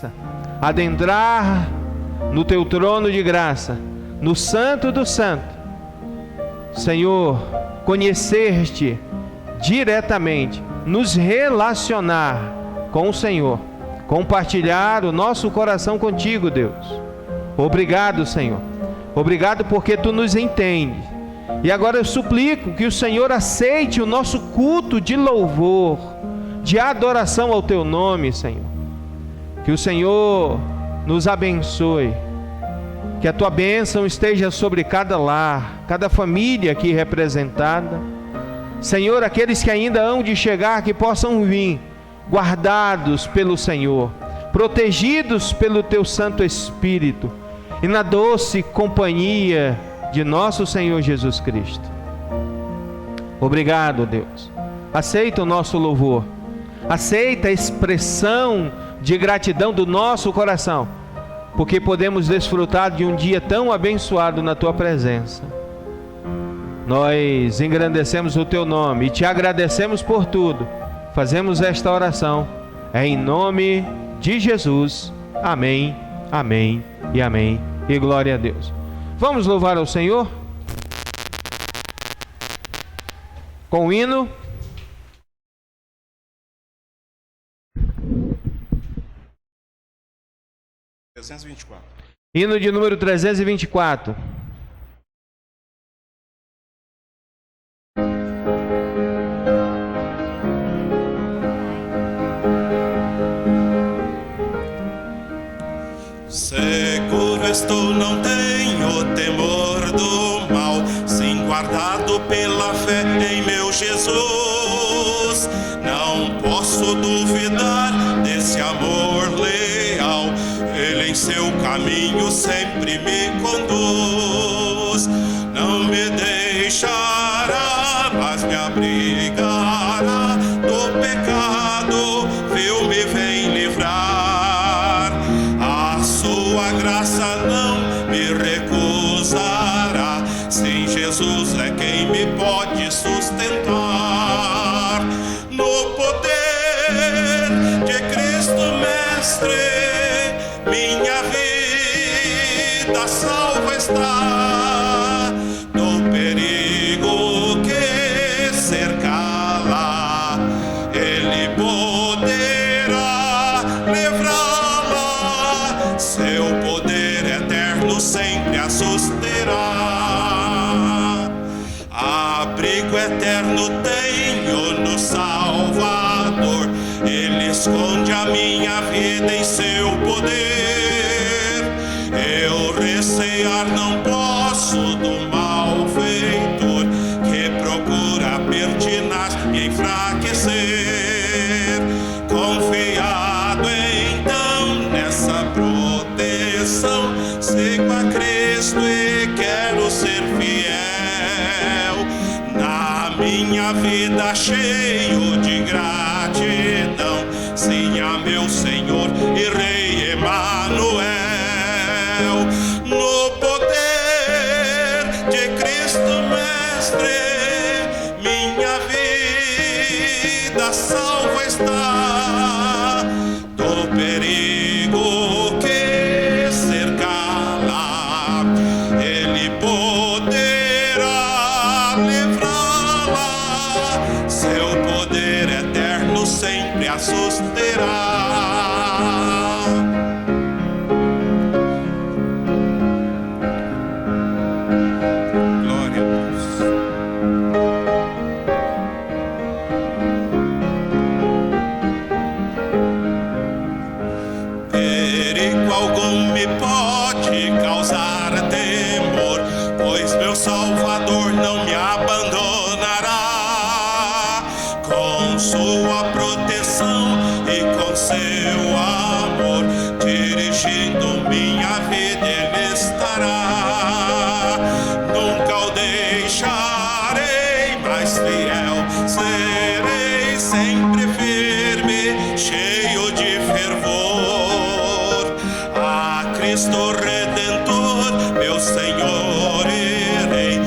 graça, adentrar no teu trono de graça, no Santo do Santo. Senhor, conhecer-te diretamente, nos relacionar com o Senhor, compartilhar o nosso coração contigo, Deus. Obrigado, Senhor. Obrigado porque tu nos entendes. E agora eu suplico que o Senhor aceite o nosso culto de louvor, de adoração ao teu nome, Senhor. Que o Senhor nos abençoe. Que a tua bênção esteja sobre cada lar, cada família aqui representada. Senhor, aqueles que ainda hão de chegar, que possam vir, guardados pelo Senhor, protegidos pelo teu Santo Espírito, e na doce companhia de nosso Senhor Jesus Cristo. Obrigado, Deus. Aceita o nosso louvor. Aceita a expressão de gratidão do nosso coração, porque podemos desfrutar de um dia tão abençoado na tua presença. Nós engrandecemos o teu nome e te agradecemos por tudo. Fazemos esta oração em nome de Jesus. Amém, amém e amém. E glória a Deus. Vamos louvar ao Senhor com o hino. Hino de número 324. Seguro estou, não tenho temor do mal, sim guardado pela fé em meu Jesus. Não posso duvidar desse amor leal, Ele em seu caminho sempre me conduz. Não me deixará, mas me abrigará do pecado, viu, me vem livrar. A sua graça não me recusará, sim, Jesus é quem me pode sustentar. No poder de Cristo Mestre, minha vida salva está. No perigo que cercá-la, Ele poderá livrá-la. Seu poder eterno sempre a susterá. Abrigo eterno tenho no Salvador, Ele esconde a minha vida em seu poder. Eu recear não posso do malfeitor, que procura pertinaz me enfraquecer. Confiado então nessa proteção, sigo a Cristo e quero ser fiel. Na minha vida cheio de gratidão, sim, a meu Senhor e Rei Emanuel. No poder de Cristo Mestre, minha vida salva está. Do perigo que cercá-la, Ele poderá livrá-la. Seu poder eterno sempre a susterá. Glória a Deus. Perigo algum me pode causar temor, pois meu Salvador não me abandonará. Com sua proteção e com seu amor, dirigindo minha vida Ele estará. Nunca o deixarei, mas fiel serei, sempre firme, cheio de fervor. A Cristo Redentor, meu Senhor, irei,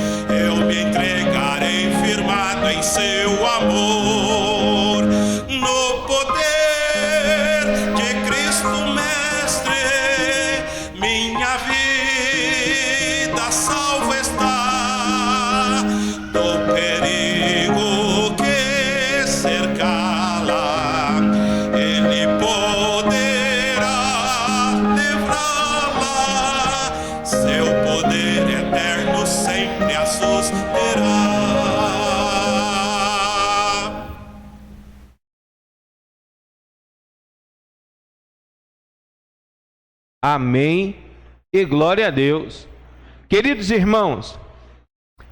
eu me entregarei firmado em seu amor. No poder de Cristo Mestre, Amém e glória a Deus. Queridos irmãos,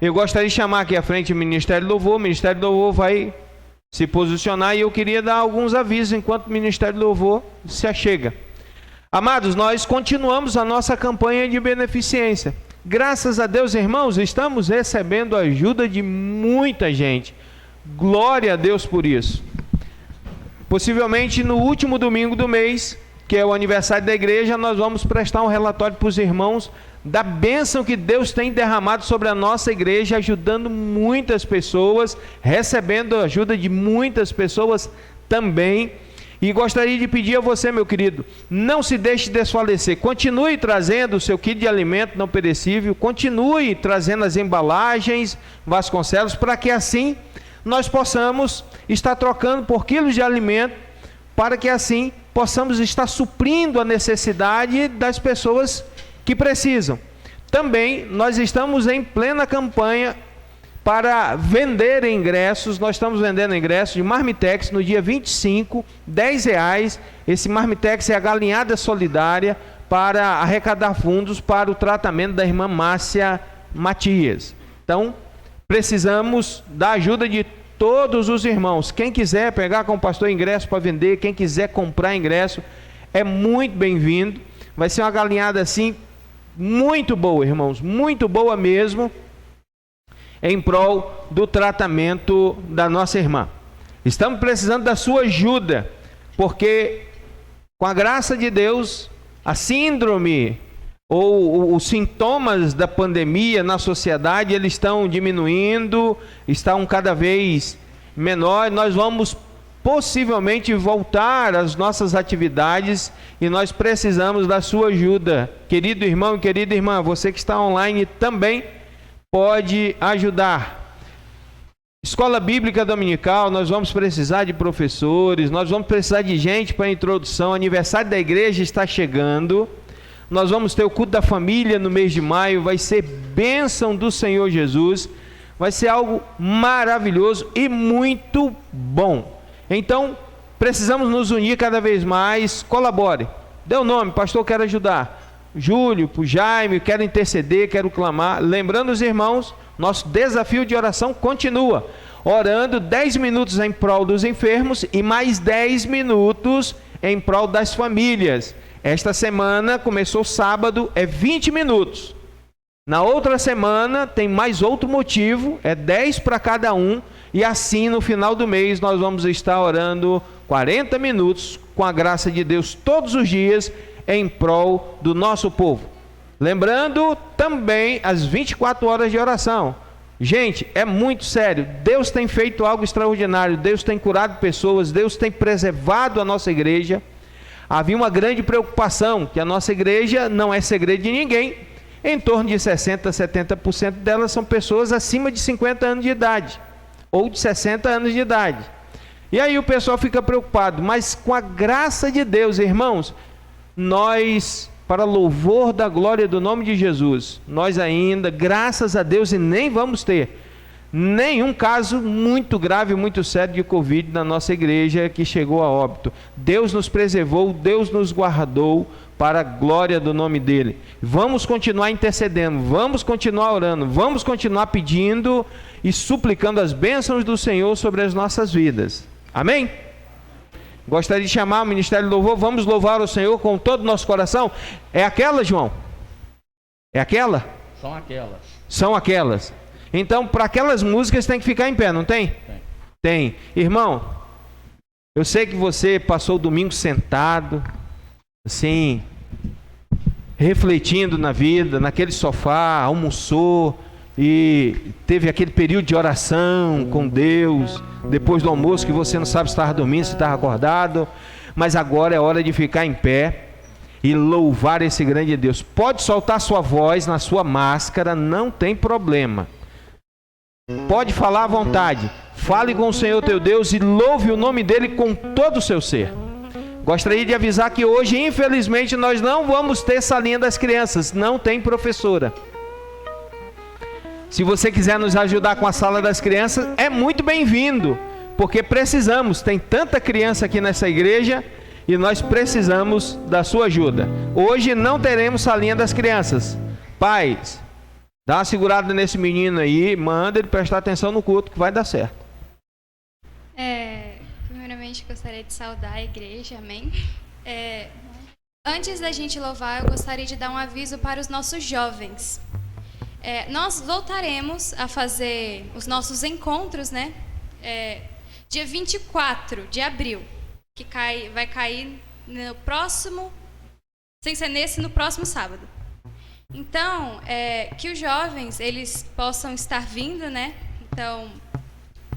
eu gostaria de chamar aqui à frente o Ministério do Louvor. O Ministério do Louvor vai se posicionar e eu queria dar alguns avisos enquanto o Ministério do Louvor se achega. Amados, nós continuamos a nossa campanha de beneficência. Graças a Deus, irmãos, estamos recebendo a ajuda de muita gente. Glória a Deus por isso. Possivelmente no último domingo do mês, que é o aniversário da igreja, nós vamos prestar um relatório para os irmãos da bênção que Deus tem derramado sobre a nossa igreja, ajudando muitas pessoas, recebendo a ajuda de muitas pessoas também. E gostaria de pedir a você, meu querido, não se deixe desfalecer, continue trazendo o seu kit de alimento não perecível, continue trazendo as embalagens Vasconcelos, para que assim nós possamos estar trocando por quilos de alimento, para que assim possamos estar suprindo a necessidade das pessoas que precisam. Também nós estamos em plena campanha para vender ingressos. Nós estamos vendendo ingressos de Marmitex no dia 25, R$10. Esse Marmitex é a galinhada solidária para arrecadar fundos para o tratamento da irmã Márcia Matias. Então, precisamos da ajuda de todos os irmãos. Quem quiser pegar com o pastor ingresso para vender, quem quiser comprar ingresso, é muito bem-vindo. Vai ser uma galinhada assim, muito boa, irmãos, muito boa mesmo, em prol do tratamento da nossa irmã. Estamos precisando da sua ajuda, porque com a graça de Deus, a síndrome ou os sintomas da pandemia na sociedade, eles estão diminuindo, estão cada vez menor. Nós vamos possivelmente voltar às nossas atividades e nós precisamos da sua ajuda. Querido irmão e querida irmã, você que está online também pode ajudar. Escola Bíblica Dominical, nós vamos precisar de professores, nós vamos precisar de gente para a introdução. Aniversário da igreja está chegando. Nós vamos ter o culto da família no mês de maio, vai ser bênção do Senhor Jesus, vai ser algo maravilhoso e muito bom. Então, precisamos nos unir cada vez mais. Colabore, dê o nome, pastor, quero ajudar. Júlio, para o Jaime, quero interceder, quero clamar. Lembrando os irmãos, nosso desafio de oração continua. Orando 10 minutos em prol dos enfermos e mais 10 minutos em prol das famílias. Esta semana, começou sábado, é 20 minutos. Na outra semana, tem mais outro motivo, é 10 para cada um. E assim, no final do mês, nós vamos estar orando 40 minutos, com a graça de Deus, todos os dias, em prol do nosso povo. Lembrando também as 24 horas de oração. Gente, é muito sério. Deus tem feito algo extraordinário. Deus tem curado pessoas. Deus tem preservado a nossa igreja. Havia uma grande preocupação, que a nossa igreja não é segredo de ninguém. Em torno de 60% a 70% delas são pessoas acima de 50 anos de idade, ou de 60 anos de idade. E aí o pessoal fica preocupado, mas com a graça de Deus, irmãos, nós, para louvor da glória do nome de Jesus, nós ainda, graças a Deus, e nem vamos ter nenhum caso muito grave, muito sério de Covid na nossa igreja que chegou a óbito. Deus nos preservou, Deus nos guardou para a glória do nome dele. Vamos continuar intercedendo, vamos continuar orando, vamos continuar pedindo e suplicando as bênçãos do Senhor sobre as nossas vidas. Amém? Gostaria de chamar o Ministério do Louvor. Vamos louvar o Senhor com todo o nosso coração. É aquela, João? É aquela? São aquelas. São aquelas. Então, para aquelas músicas tem que ficar em pé, não tem? Tem. Irmão, eu sei que você passou o domingo sentado, assim, refletindo na vida, naquele sofá, almoçou e teve aquele período de oração com Deus, depois do almoço que você não sabe se estava dormindo, se estava acordado, mas agora é hora de ficar em pé e louvar esse grande Deus. Pode soltar sua voz na sua máscara, não tem problema. Pode falar à vontade. Fale com o Senhor teu Deus e louve o nome dele com todo o seu ser. Gostaria de avisar que hoje, infelizmente, nós não vamos ter salinha das crianças. Não tem professora. Se você quiser nos ajudar com a sala das crianças, é muito bem-vindo, porque precisamos. Tem tanta criança aqui nessa igreja e nós precisamos da sua ajuda. Hoje não teremos salinha das crianças. Pais, dá uma segurada nesse menino aí, manda ele prestar atenção no culto que vai dar certo. Primeiramente gostaria de saudar a igreja, amém? Antes da gente louvar, eu gostaria de dar um aviso para os nossos jovens. Nós voltaremos a fazer os nossos encontros, né? Dia 24 de abril, que vai cair no próximo, sem ser nesse, no próximo sábado. Então, que os jovens, eles possam estar vindo, né? Então,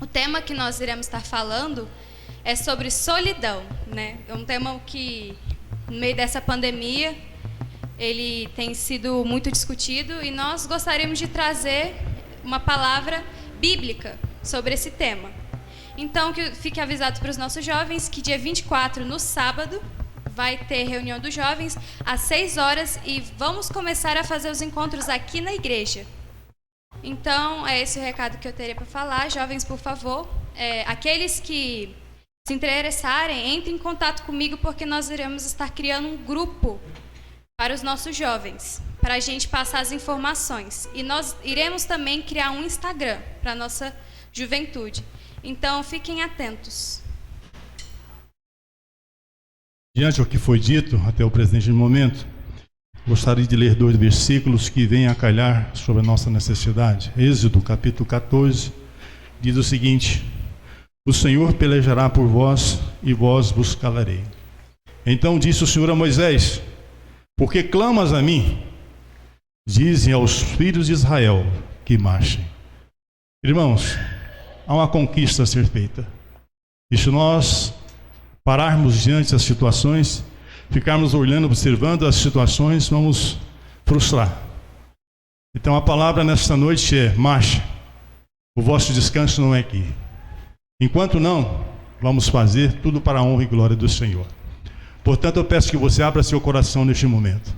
o tema que nós iremos estar falando é sobre solidão, né? É um tema que, no meio dessa pandemia, ele tem sido muito discutido e nós gostaríamos de trazer uma palavra bíblica sobre esse tema. Então, que fique avisado para os nossos jovens que dia 24, no sábado, vai ter reunião dos jovens às 6 horas e vamos começar a fazer os encontros aqui na igreja. Então, é esse o recado que eu teria para falar. Jovens, por favor, aqueles que se interessarem, entrem em contato comigo porque nós iremos estar criando um grupo para os nossos jovens, para a gente passar as informações. E nós iremos também criar um Instagram para a nossa juventude. Então, fiquem atentos. Diante do que foi dito até o presente momento, gostaria de ler 2 versículos que vêm a calhar sobre a nossa necessidade. Êxodo, capítulo 14, diz o seguinte: o Senhor pelejará por vós e vós vos calarei. Então disse o Senhor a Moisés: por que clamas a mim? Dizem aos filhos de Israel que marchem. Irmãos, há uma conquista a ser feita. E se nós pararmos diante das situações, ficarmos olhando, observando as situações, vamos frustrar. Então a palavra nesta noite é: marcha. O vosso descanso não é aqui. Enquanto não, vamos fazer tudo para a honra e glória do Senhor. Portanto, eu peço que você abra seu coração neste momento.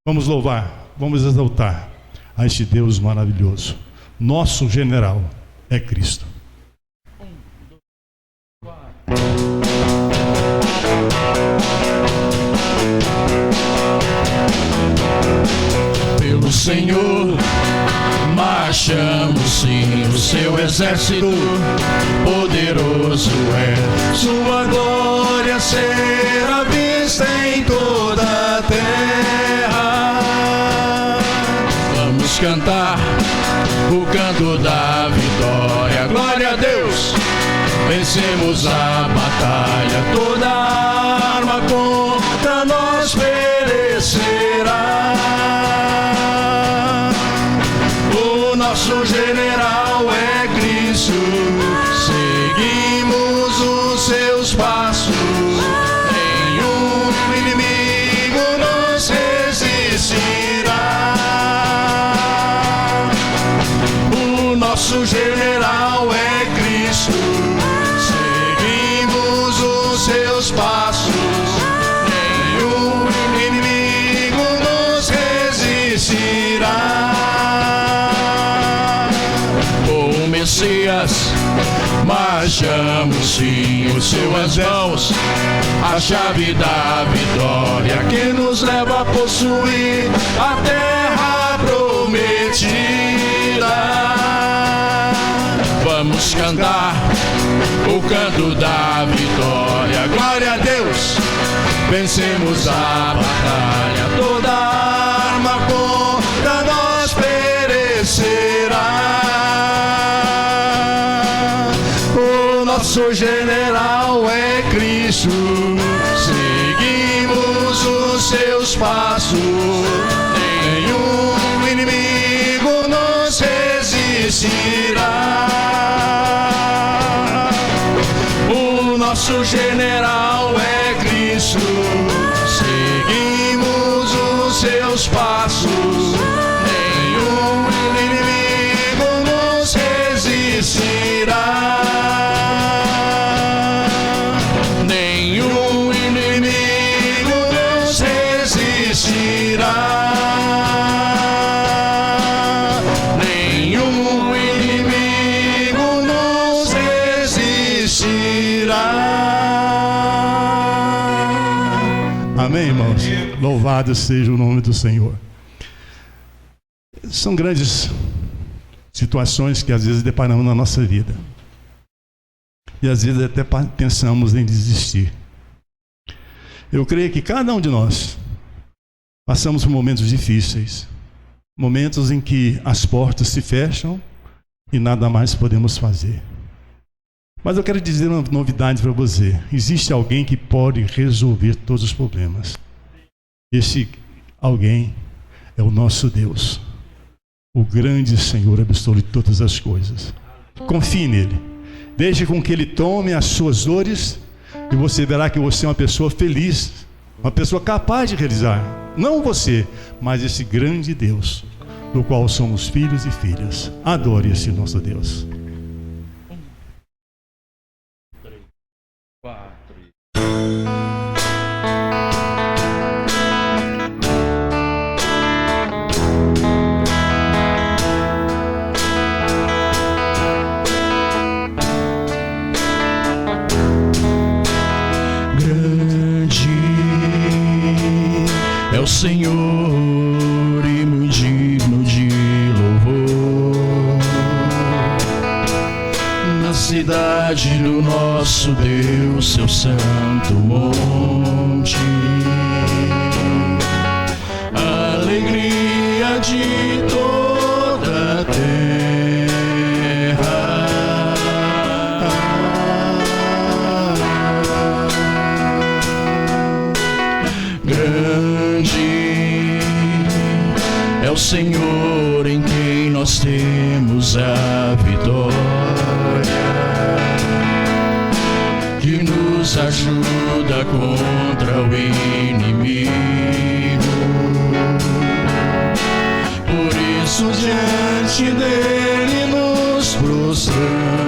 Vamos louvar, vamos exaltar a este Deus maravilhoso. Nosso general é Cristo. Pelo Senhor marchamos sim, o seu exército poderoso é. Sua glória será vista em toda a terra. Vamos cantar o canto da vitória. Glória a Deus, vencemos a batalha. Toda arma contra nós perecerá. O nosso general é Cristo, seguimos os seus passos. Nenhum inimigo nos resistirá. O nosso general é Cristo, seguimos os seus passos. Nenhum inimigo nos resistirá. O Messias, marchamos sim, o suas mãos, a chave da vitória que nos leva a possuir a terra prometida. Vamos cantar o canto da vitória. Glória a Deus, vencemos a batalha. Toda arma contra nós perecerá. O nosso general é Cristo, seguimos os seus passos. Nenhum inimigo nos resistirá. O nosso general é Cristo, seguimos os seus passos. Nenhum inimigo nos resistirá. Nenhum inimigo nos resistirá. Nenhum inimigo nos resistirá. irmãos? Louvado seja o nome do Senhor. São grandes situações que às vezes deparamos na nossa vida. E às vezes até pensamos em desistir. Eu creio que cada um de nós passamos por momentos difíceis. Momentos em que as portas se fecham e nada mais podemos fazer. Mas eu quero dizer uma novidade para você. Existe alguém que pode resolver todos os problemas. Esse alguém é o nosso Deus, o grande Senhor absoluto de todas as coisas. Confie nele. Deixe com que ele tome as suas dores e você verá que você é uma pessoa feliz, uma pessoa capaz de realizar. Não você, mas esse grande Deus, do qual somos filhos e filhas. Adore esse nosso Deus. O Senhor e muito digno de louvor na cidade do nosso Deus, seu santo monte. Alegria de toda a o Senhor em quem nós temos a vitória, que nos ajuda contra o inimigo. Por isso diante dele nos prostramos.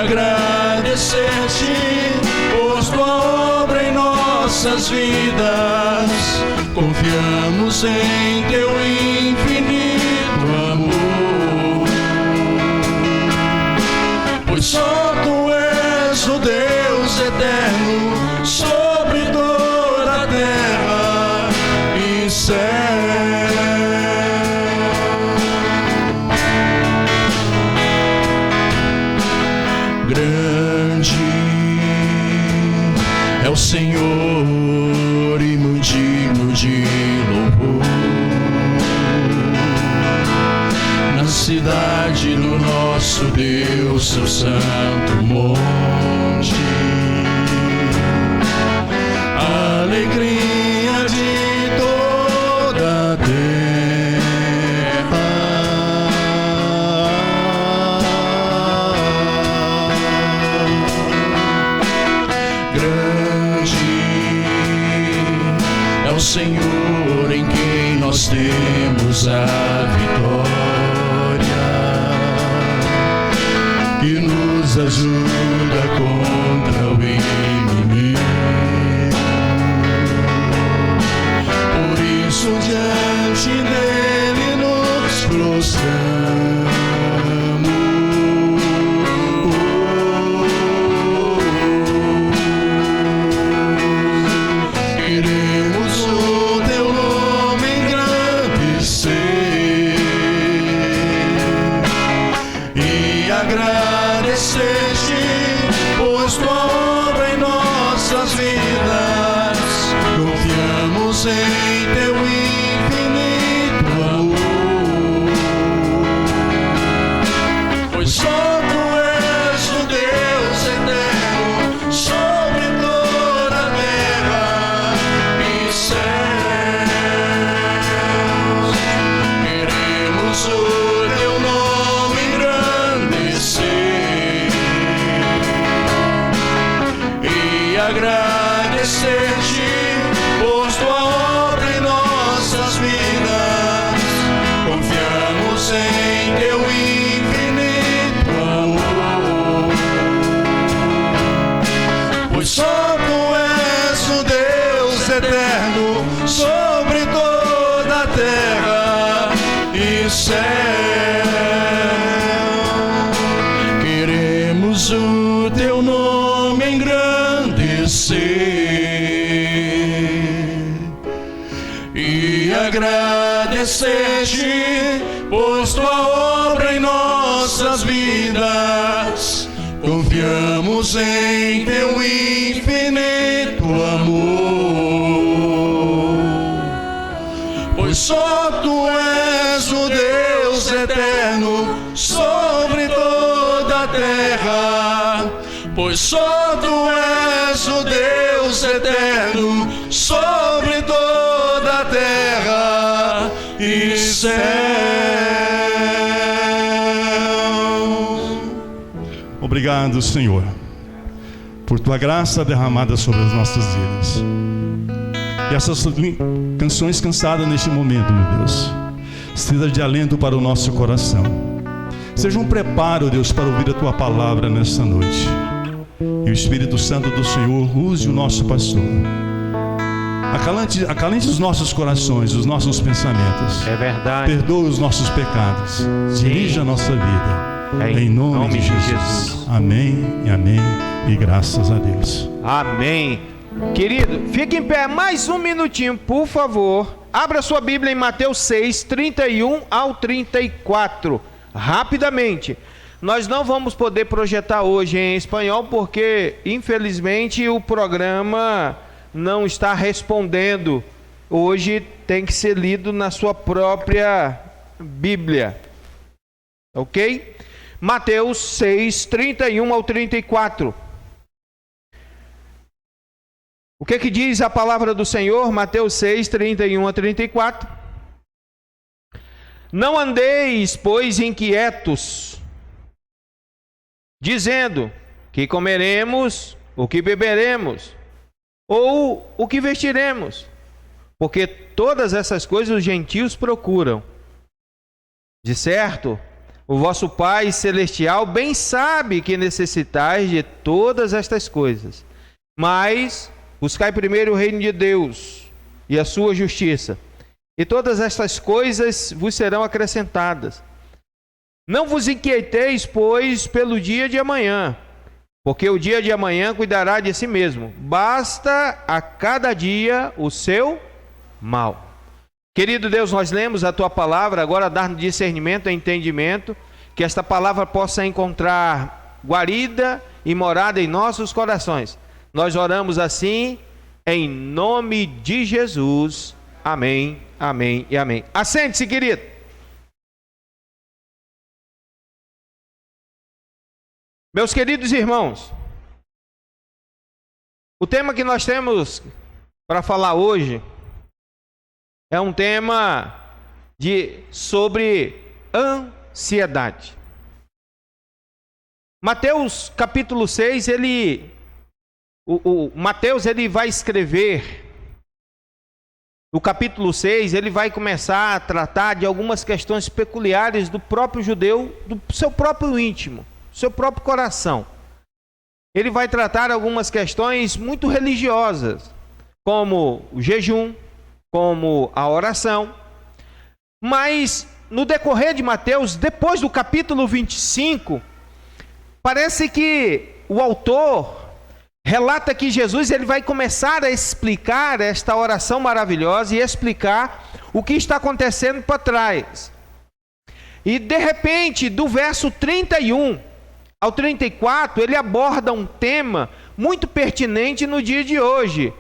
Agradecer-te, pois tua obra em nossas vidas, confiamos em teu infinito amor, pois só tu és o Deus eterno sobre toda a terra e céu. É o Senhor e muito digno de louvor na cidade do nosso Deus, seu santo monte. Alegria de toda a o Senhor em quem nós temos a vitória, que nos ajuda contra o inimigo. Por isso diante dele nos prostramos. Agradecer-te, pois tua obra em nossas vidas, confiamos em teu infinito amor, pois só tu és o Deus eterno sobre toda a terra e céus. Queremos o teu nome e agradecer-te, pois tua obra em nossas vidas, confiamos em teu infinito amor, pois só tu és o Deus conhecer-te, pois tua obra em nossas vidas. Confiamos em teu infinito amor, pois só tu és o Deus eterno sobre toda a terra. Pois só tu és o Deus eterno sobre toda a terra e céu. Obrigado, Senhor, por tua graça derramada sobre as nossas vidas. E essas canções cansadas neste momento, meu Deus, seja de alento para o nosso coração. Seja um preparo, Deus, para ouvir a tua palavra nesta noite. E o Espírito Santo do Senhor use o nosso pastor. Acalente os nossos corações, os nossos pensamentos. É verdade. Perdoa os nossos pecados. Sim. Dirija a nossa vida. É em nome de Jesus. Amém e amém. E graças a Deus. Amém. Querido, fique em pé mais um minutinho, por favor. Abra sua Bíblia em Mateus 6, 31 ao 34. Rapidamente. Nós não vamos poder projetar hoje em espanhol porque, infelizmente, o programa não está respondendo. Hoje tem que ser lido na sua própria Bíblia. Ok? Mateus 6, 31 ao 34. O que diz a palavra do Senhor? Mateus 6, 31 a 34. Não andeis, pois, inquietos, dizendo: que comeremos, o que beberemos, ou o que vestiremos, porque todas essas coisas os gentios procuram. De certo, o vosso Pai Celestial bem sabe que necessitais de todas estas coisas. Mas buscai primeiro o reino de Deus e a sua justiça, e todas estas coisas vos serão acrescentadas. Não vos inquieteis, pois, pelo dia de amanhã, porque o dia de amanhã cuidará de si mesmo. Basta a cada dia o seu mal. Querido Deus, nós lemos a tua palavra, agora dar-nos discernimento e entendimento, que esta palavra possa encontrar guarida e morada em nossos corações. Nós oramos assim, em nome de Jesus. Amém, amém e amém. Assente-se, querido. Meus queridos irmãos, o tema que nós temos para falar hoje é um tema sobre ansiedade. Mateus capítulo 6, Mateus vai escrever, no capítulo 6, ele vai começar a tratar de algumas questões peculiares do próprio judeu, do seu próprio íntimo, seu próprio coração. Ele vai tratar algumas questões muito religiosas, como o jejum, como a oração. Mas no decorrer de Mateus, depois do capítulo 25, parece que o autor relata que Jesus ele vai começar a explicar esta oração maravilhosa e explicar o que está acontecendo para trás. E de repente, do verso 31 ao 34, ele aborda um tema muito pertinente no dia de hoje,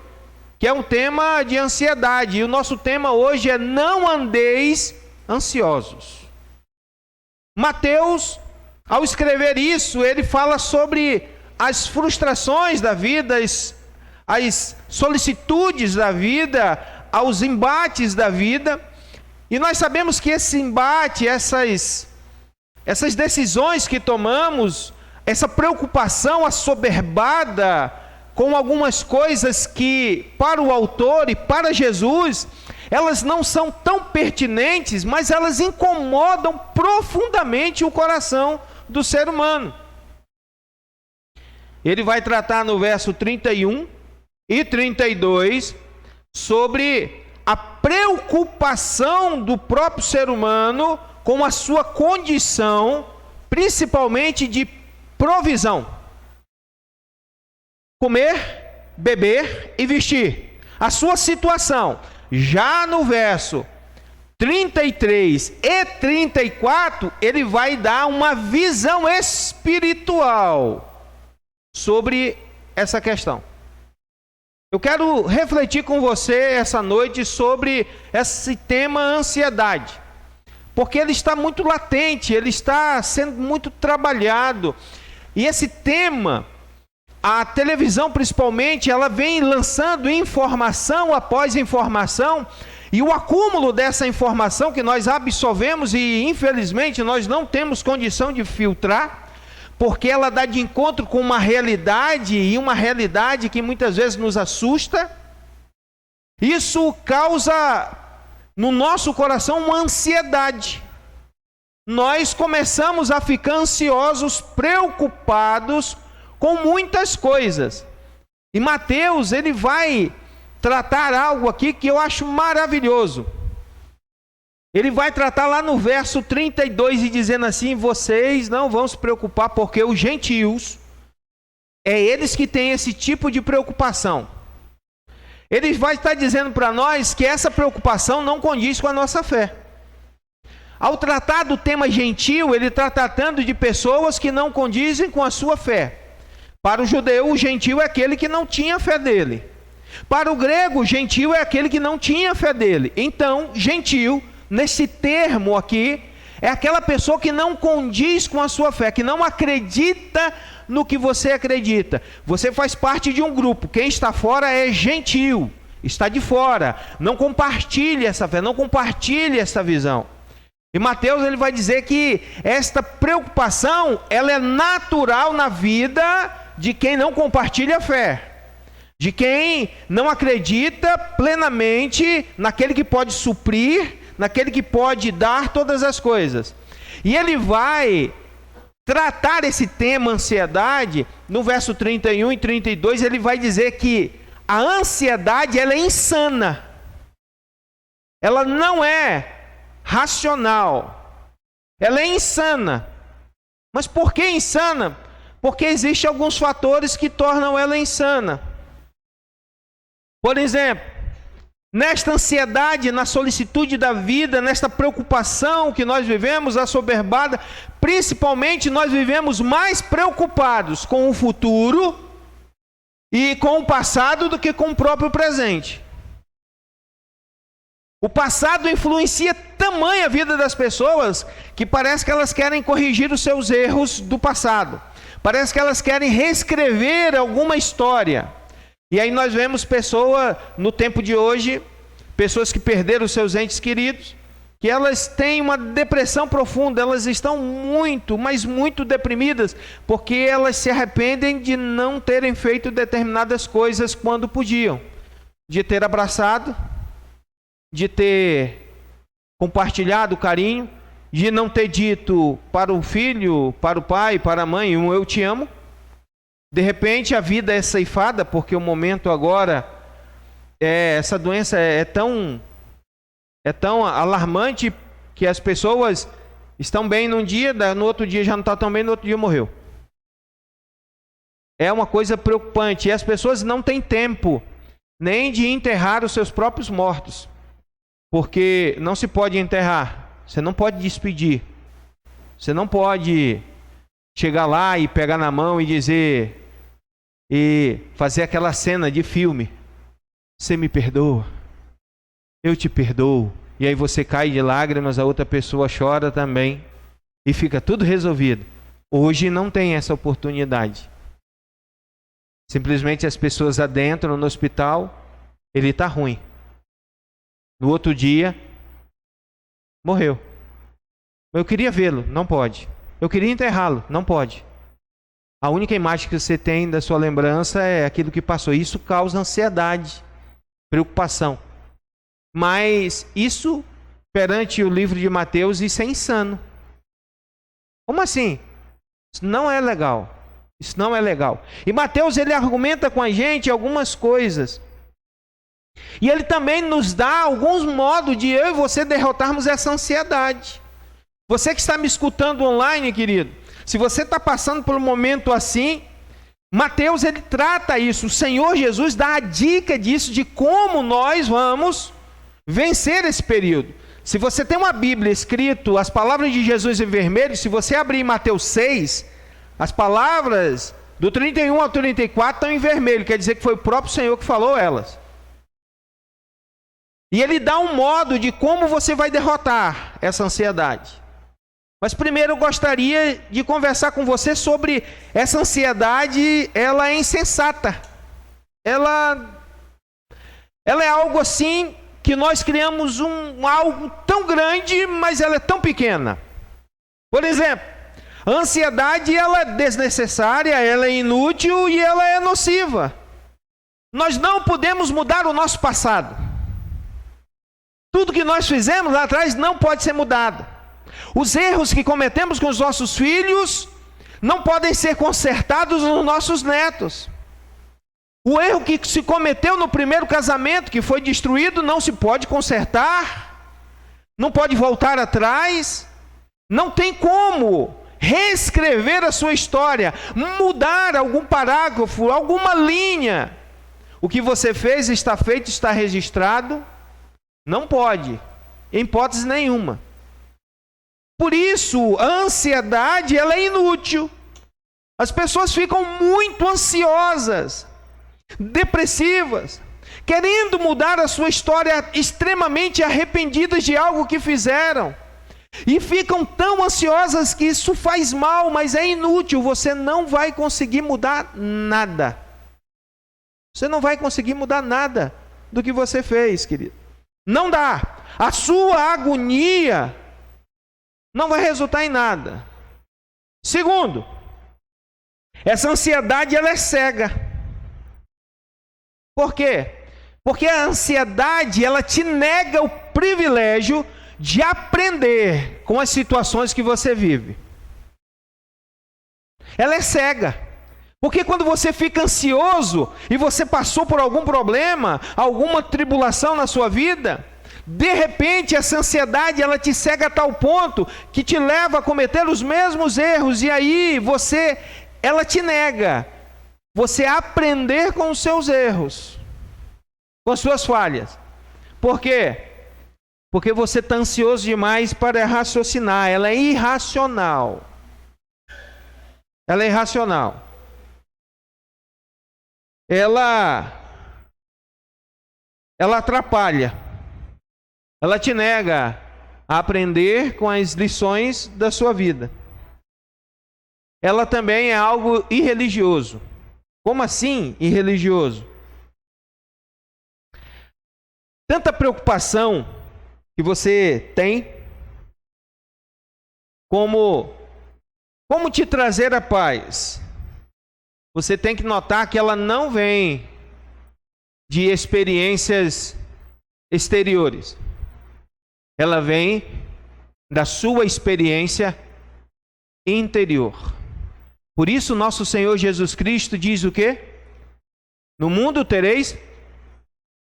que é um tema de ansiedade. E o nosso tema hoje é: não andeis ansiosos. Mateus, ao escrever isso, ele fala sobre as frustrações da vida, as solicitudes da vida, aos embates da vida. E nós sabemos que esse embate, essas decisões que tomamos, essa preocupação assoberbada com algumas coisas que, para o autor e para Jesus, elas não são tão pertinentes, mas elas incomodam profundamente o coração do ser humano. Ele vai tratar no verso 31 e 32 sobre a preocupação do próprio ser humano com a sua condição, principalmente de provisão. Comer, beber e vestir. A sua situação. Já no verso 33 e 34, ele vai dar uma visão espiritual sobre essa questão. Eu quero refletir com você essa noite sobre esse tema ansiedade, porque ele está muito latente, ele está sendo muito trabalhado. E esse tema, a televisão principalmente, ela vem lançando informação após informação, e o acúmulo dessa informação que nós absorvemos e infelizmente nós não temos condição de filtrar, porque ela dá de encontro com uma realidade, e uma realidade que muitas vezes nos assusta. Isso causa no nosso coração uma ansiedade. Nós começamos a ficar ansiosos, preocupados com muitas coisas. E Mateus, ele vai tratar algo aqui que eu acho maravilhoso. Ele vai tratar lá no verso 32 e dizendo assim: vocês não vão se preocupar, porque os gentios, é eles que têm esse tipo de preocupação. Ele vai estar dizendo para nós que essa preocupação não condiz com a nossa fé. Ao tratar do tema gentil, ele está tratando de pessoas que não condizem com a sua fé. Para o judeu, o gentil é aquele que não tinha fé dele. Para o grego, o gentil é aquele que não tinha fé dele. Então, gentil, nesse termo aqui, é aquela pessoa que não condiz com a sua fé, que não acredita no que você acredita. Você faz parte de um grupo. Quem está fora é gentil, está de fora, não compartilha essa fé, não compartilha essa visão. E Mateus, ele vai dizer que esta preocupação, ela é natural na vida de quem não compartilha a fé, de quem não acredita plenamente naquele que pode suprir, naquele que pode dar todas as coisas. E ele vai tratar esse tema ansiedade, no verso 31 e 32, ele vai dizer que a ansiedade, ela é insana. Ela não é racional. Ela é insana. Mas por que insana? Porque existem alguns fatores que tornam ela insana. Por exemplo, nesta ansiedade, na solicitude da vida, nesta preocupação que nós vivemos, assoberbada, principalmente nós vivemos mais preocupados com o futuro e com o passado do que com o próprio presente. O passado influencia tamanho a vida das pessoas que parece que elas querem corrigir os seus erros do passado. Parece que elas querem reescrever alguma história. E aí nós vemos pessoas, no tempo de hoje, pessoas que perderam os seus entes queridos, que elas têm uma depressão profunda, elas estão muito, mas muito deprimidas, porque elas se arrependem de não terem feito determinadas coisas quando podiam. De ter abraçado, de ter compartilhado o carinho, de não ter dito para o filho, para o pai, para a mãe, um eu te amo. De repente a vida é ceifada, porque o momento agora, essa doença é tão alarmante que as pessoas estão bem num dia, no outro dia já não está tão bem, no outro dia morreu. É uma coisa preocupante, e as pessoas não têm tempo nem de enterrar os seus próprios mortos, porque não se pode enterrar, você não pode despedir, você não pode chegar lá e pegar na mão e dizer, e fazer aquela cena de filme, você me perdoa, eu te perdoo, e aí você cai de lágrimas, a outra pessoa chora também, e fica tudo resolvido. Hoje não tem essa oportunidade. Simplesmente as pessoas adentram no hospital, ele está ruim. No outro dia, morreu. Eu queria vê-lo, não pode. Eu queria enterrá-lo, não pode. A única imagem que você tem da sua lembrança é aquilo que passou. Isso causa ansiedade, preocupação. Mas isso, perante o livro de Mateus, isso é insano. Como assim? Isso não é legal. Isso não é legal. E Mateus, ele argumenta com a gente algumas coisas. E ele também nos dá alguns modos de eu e você derrotarmos essa ansiedade. Você que está me escutando online, querido, se você está passando por um momento assim, Mateus, ele trata isso. O Senhor Jesus dá a dica disso, de como nós vamos vencer esse período. Se você tem uma Bíblia escrito as palavras de Jesus em vermelho, se você abrir em Mateus 6, as palavras do 31 ao 34 estão em vermelho, quer dizer que foi o próprio Senhor que falou elas. E ele dá um modo de como você vai derrotar essa ansiedade. Mas primeiro eu gostaria de conversar com você sobre essa ansiedade. Ela é insensata. Ela é algo assim que nós criamos algo tão grande, mas ela é tão pequena. Por exemplo, a ansiedade ela é desnecessária, ela é inútil e ela é nociva. Nós não podemos mudar o nosso passado. Tudo que nós fizemos lá atrás não pode ser mudado. Os erros que cometemos com os nossos filhos não podem ser consertados nos nossos netos. O erro que se cometeu no primeiro casamento, que foi destruído, não se pode consertar, não pode voltar atrás, não tem como reescrever a sua história, mudar algum parágrafo, alguma linha. O que você fez está feito, está registrado, não pode, em hipótese nenhuma. Por isso, a ansiedade ela é inútil. As pessoas ficam muito ansiosas, depressivas, querendo mudar a sua história, extremamente arrependidas de algo que fizeram, e ficam tão ansiosas que isso faz mal, mas é inútil. Você não vai conseguir mudar nada. Você não vai conseguir mudar nada do que você fez, querido. Não dá. A sua agonia não vai resultar em nada. Segundo, essa ansiedade ela é cega. Por quê? Porque a ansiedade ela te nega o privilégio de aprender com as situações que você vive. Ela é cega. Porque quando você fica ansioso e você passou por algum problema, alguma tribulação na sua vida, de repente essa ansiedade ela te cega a tal ponto que te leva a cometer os mesmos erros, e aí ela te nega você aprender com os seus erros, com as suas falhas. Por quê? Porque você está ansioso demais para raciocinar. Ela é irracional. Ela é irracional. Ela atrapalha. Ela te nega a aprender com as lições da sua vida. Ela também é algo irreligioso. Como assim irreligioso? Tanta preocupação que você tem, como te trazer a paz. Você tem que notar que ela não vem de experiências exteriores. Ela vem da sua experiência interior. Por isso nosso Senhor Jesus Cristo diz o quê? No mundo tereis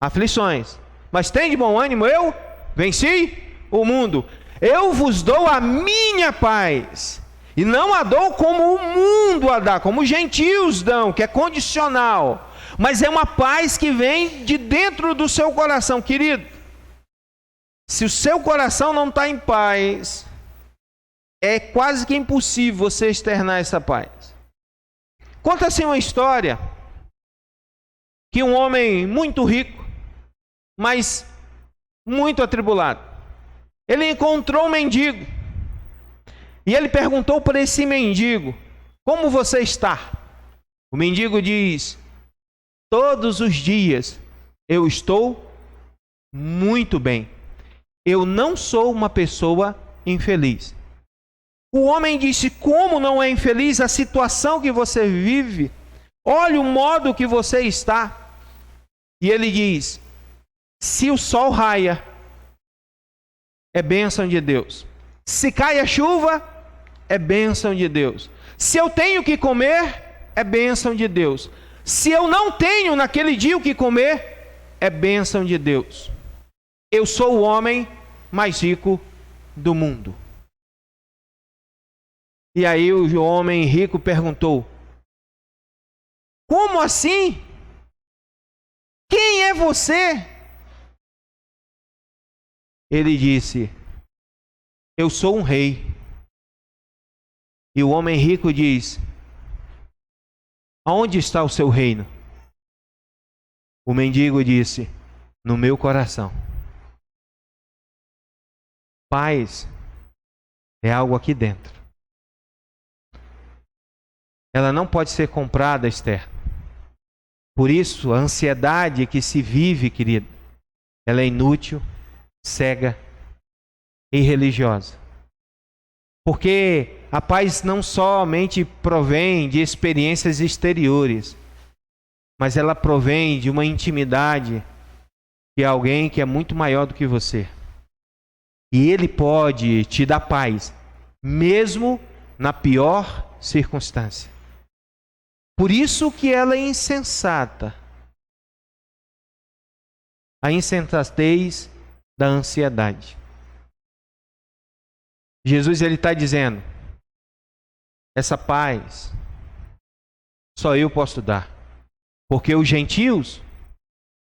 aflições, mas tem de bom ânimo, eu venci o mundo. Eu vos dou a minha paz, e não a dou como o mundo a dá, como os gentios dão, que é condicional, mas é uma paz que vem de dentro do seu coração. Querido, se o seu coração não está em paz, é quase que impossível você externar essa paz. Conta-se uma história que um homem muito rico, mas muito atribulado, ele encontrou um mendigo, e ele perguntou para esse mendigo: como você está? O mendigo diz: todos os dias eu estou muito bem. Eu não sou uma pessoa infeliz. O homem disse: como não é infeliz? A situação que você vive, olha o modo que você está. E ele diz: se o sol raia, é bênção de Deus. Se cai a chuva, é bênção de Deus. Se eu tenho o que comer, é bênção de Deus. Se eu não tenho naquele dia o que comer, é bênção de Deus. Eu sou o homem mais rico do mundo. E aí o homem rico perguntou: como assim? Quem é você? ele disse: eu sou um rei. E o homem rico diz: aonde está o seu reino? O mendigo disse: no meu coração. Paz é algo aqui dentro. Ela não pode ser comprada externa. Por isso, a ansiedade que se vive, querido, ela é inútil, cega e religiosa. Porque a paz não somente provém de experiências exteriores, mas ela provém de uma intimidade de alguém que é muito maior do que você. E ele pode te dar paz, mesmo na pior circunstância. Por isso que ela é insensata. A insensatez da ansiedade. Jesus ele está dizendo: essa paz só eu posso dar. Porque os gentios,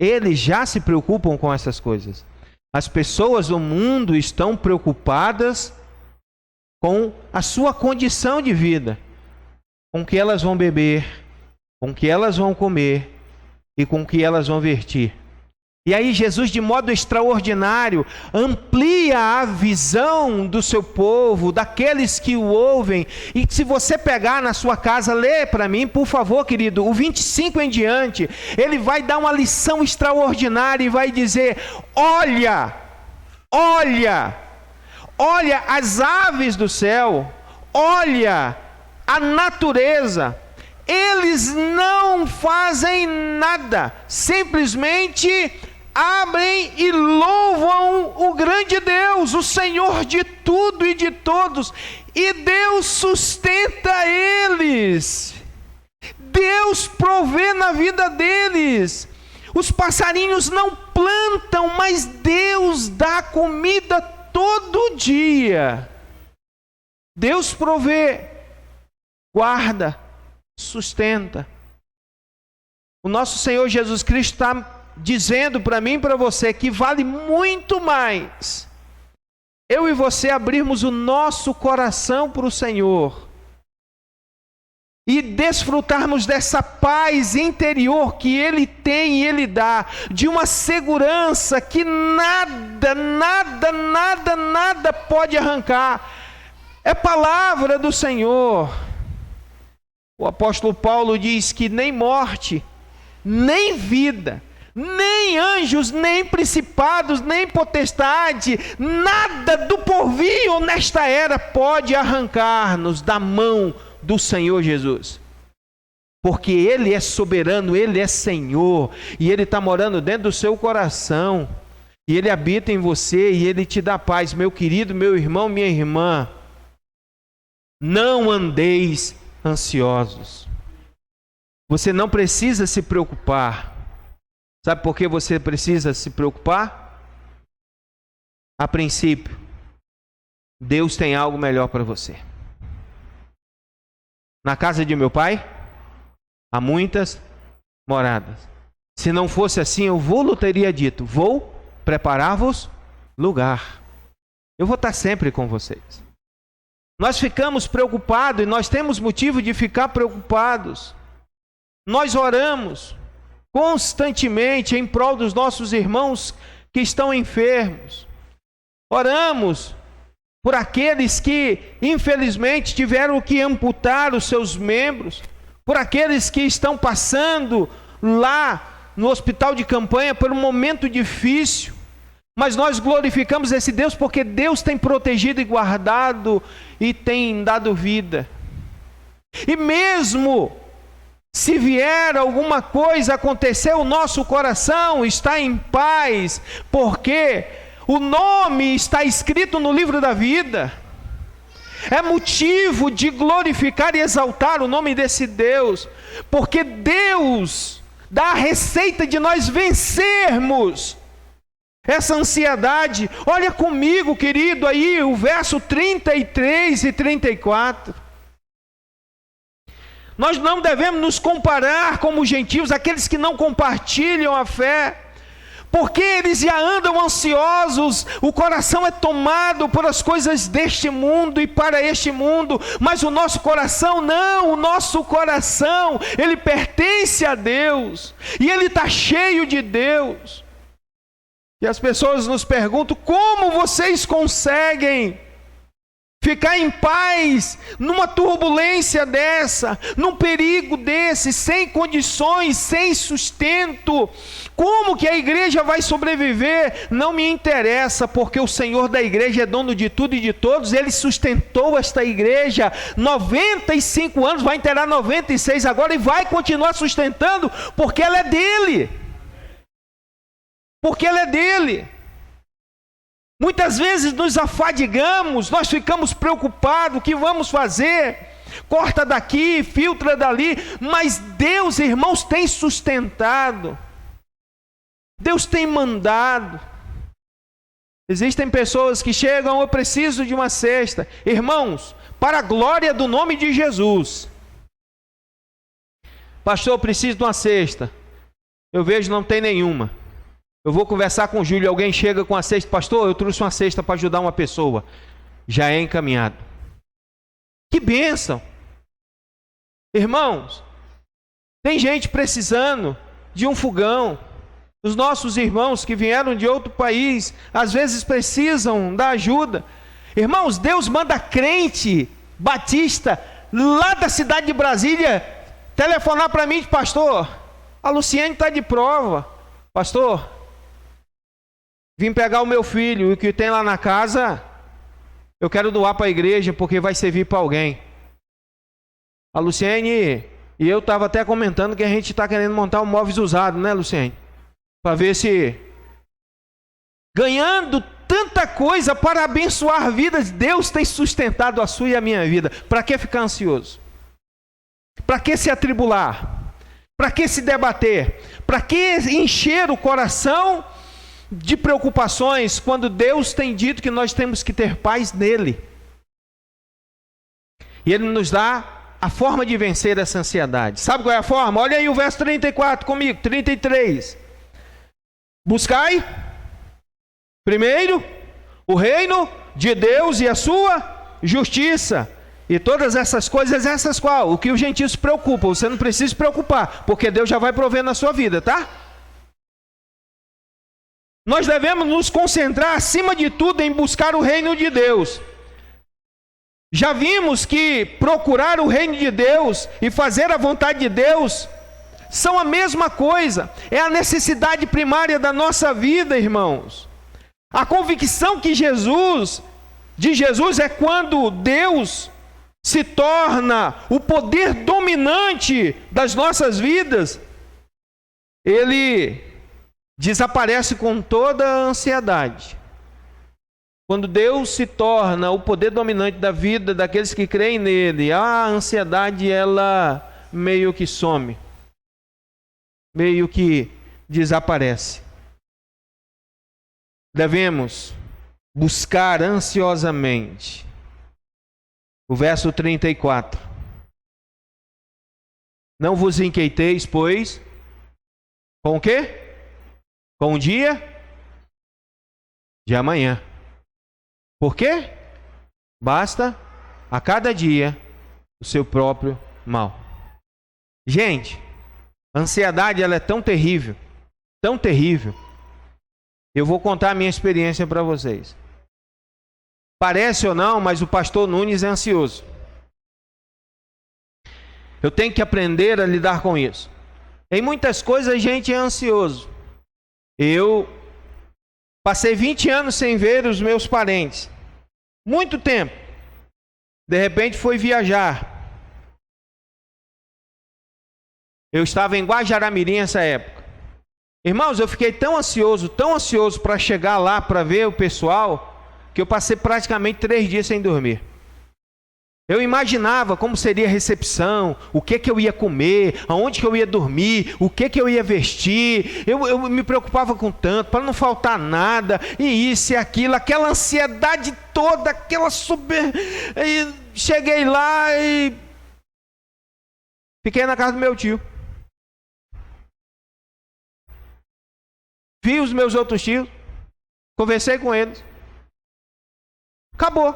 eles já se preocupam com essas coisas. As pessoas do mundo estão preocupadas com a sua condição de vida, com o que elas vão beber, com o que elas vão comer e com o que elas vão vestir. E aí Jesus, de modo extraordinário, amplia a visão do seu povo, daqueles que o ouvem. E se você pegar na sua casa, lê para mim, por favor, querido, o 25 em diante, ele vai dar uma lição extraordinária e vai dizer: olha as aves do céu, olha a natureza. Eles não fazem nada, simplesmente abrem e louvam o grande Deus, o Senhor de tudo e de todos, e Deus sustenta eles, Deus provê na vida deles. Os passarinhos não plantam, mas Deus dá comida todo dia. Deus provê, guarda, sustenta. O nosso Senhor Jesus Cristo está dizendo para mim e para você que vale muito mais eu e você abrirmos o nosso coração para o Senhor e desfrutarmos dessa paz interior que Ele tem e Ele dá, de uma segurança que nada pode arrancar. É palavra do Senhor. O apóstolo Paulo diz que nem morte, nem vida, nem anjos, nem principados, nem potestade, nada do porvir ou nesta era pode arrancar-nos da mão do Senhor Jesus. Porque Ele é soberano, Ele é Senhor, e Ele está morando dentro do seu coração, e Ele habita em você, e Ele te dá paz. Meu querido, meu irmão, minha irmã, não andeis ansiosos. Você não precisa se preocupar. Sabe por que você precisa se preocupar? A princípio, Deus tem algo melhor para você. Na casa de meu pai há muitas moradas. Se não fosse assim, eu vou teria dito: vou preparar-vos lugar. Eu vou estar sempre com vocês. Nós ficamos preocupados e nós temos motivo de ficar preocupados. Nós oramos constantemente em prol dos nossos irmãos que estão enfermos. Oramos por aqueles que, infelizmente, tiveram que amputar os seus membros, por aqueles que estão passando lá no hospital de campanha por um momento difícil. Mas nós glorificamos esse Deus porque Deus tem protegido e guardado e tem dado vida. E mesmo se vier alguma coisa acontecer, o nosso coração está em paz, porque o nome está escrito no livro da vida. É motivo de glorificar e exaltar o nome desse Deus, porque Deus dá a receita de nós vencermos essa ansiedade. Olha comigo, querido, aí o verso 33 e 34. Nós não devemos nos comparar como os gentios, aqueles que não compartilham a fé, porque eles já andam ansiosos, o coração é tomado por as coisas deste mundo e para este mundo, mas o nosso coração não, o nosso coração, ele pertence a Deus, e ele está cheio de Deus. E as pessoas nos perguntam, como vocês conseguem ficar em paz numa turbulência dessa, num perigo desse, sem condições, sem sustento? Como que a igreja vai sobreviver? Não me interessa, porque o Senhor da igreja é dono de tudo e de todos. Ele sustentou esta igreja 95 anos, vai inteirar 96 agora e vai continuar sustentando, porque ela é dele. Porque ela é dele. Muitas vezes nos afadigamos, nós ficamos preocupados, o que vamos fazer? Corta daqui, filtra dali, mas Deus, irmãos, tem sustentado. Deus tem mandado. Existem pessoas que chegam, eu preciso de uma cesta. Irmãos, para a glória do nome de Jesus. Pastor, eu preciso de uma cesta. Eu vejo não tem nenhuma. Eu vou conversar com o Júlio, alguém chega com a cesta, pastor, eu trouxe uma cesta para ajudar uma pessoa. Já é encaminhado. Que bênção. Irmãos, tem gente precisando de um fogão. Os nossos irmãos que vieram de outro país, às vezes precisam da ajuda. Irmãos, Deus manda crente batista lá da cidade de Brasília telefonar para mim, pastor, a Luciene está de prova. Pastor, vim pegar o meu filho e o que tem lá na casa, eu quero doar para a igreja porque vai servir para alguém. A Luciene e eu estava até comentando que a gente está querendo montar um móveis usado, né, Luciene? Para ver se, ganhando tanta coisa para abençoar vidas, Deus tem sustentado a sua e a minha vida. Para que ficar ansioso? Para que se atribular? Para que se debater? Para que encher o coração de preocupações, quando Deus tem dito que nós temos que ter paz nele? E Ele nos dá a forma de vencer essa ansiedade. Sabe qual é a forma? Olha aí o verso 34 comigo, 33. Buscai primeiro o reino de Deus e a sua justiça, e todas essas coisas, essas qual? O que os gentios se preocupam, você não precisa se preocupar, porque Deus já vai prover na sua vida, tá? Nós devemos nos concentrar acima de tudo em buscar o reino de Deus. Já vimos que procurar o reino de Deus e fazer a vontade de Deus são a mesma coisa, é a necessidade primária da nossa vida, irmãos. A convicção de Jesus é quando Deus se torna o poder dominante das nossas vidas, Ele desaparece com toda a ansiedade. Quando Deus se torna o poder dominante da vida daqueles que creem nele, a ansiedade ela meio que some, meio que desaparece. Devemos buscar ansiosamente. O verso 34. Não vos inquieteis, pois, com o quê? Com o dia de amanhã. Por quê? Basta a cada dia o seu próprio mal. Gente, a ansiedade ela é tão terrível, tão terrível. Eu vou contar a minha experiência para vocês. Parece ou não, mas o pastor Nunes é ansioso. Eu tenho que aprender a lidar com isso. Em muitas coisas a gente é ansioso. Eu passei 20 anos sem ver os meus parentes. Muito tempo. De repente fui viajar. Eu estava em Guajará-Mirim nessa época. Irmãos, eu fiquei tão ansioso para chegar lá para ver o pessoal, que eu passei praticamente 3 dias sem dormir. Eu imaginava como seria a recepção, o que eu ia comer, aonde que eu ia dormir, o que eu ia vestir. Eu me preocupava com tanto, para não faltar nada, e isso e aquilo, aquela ansiedade toda, aquela E cheguei lá e fiquei na casa do meu tio. Vi os meus outros tios, conversei com eles. Acabou.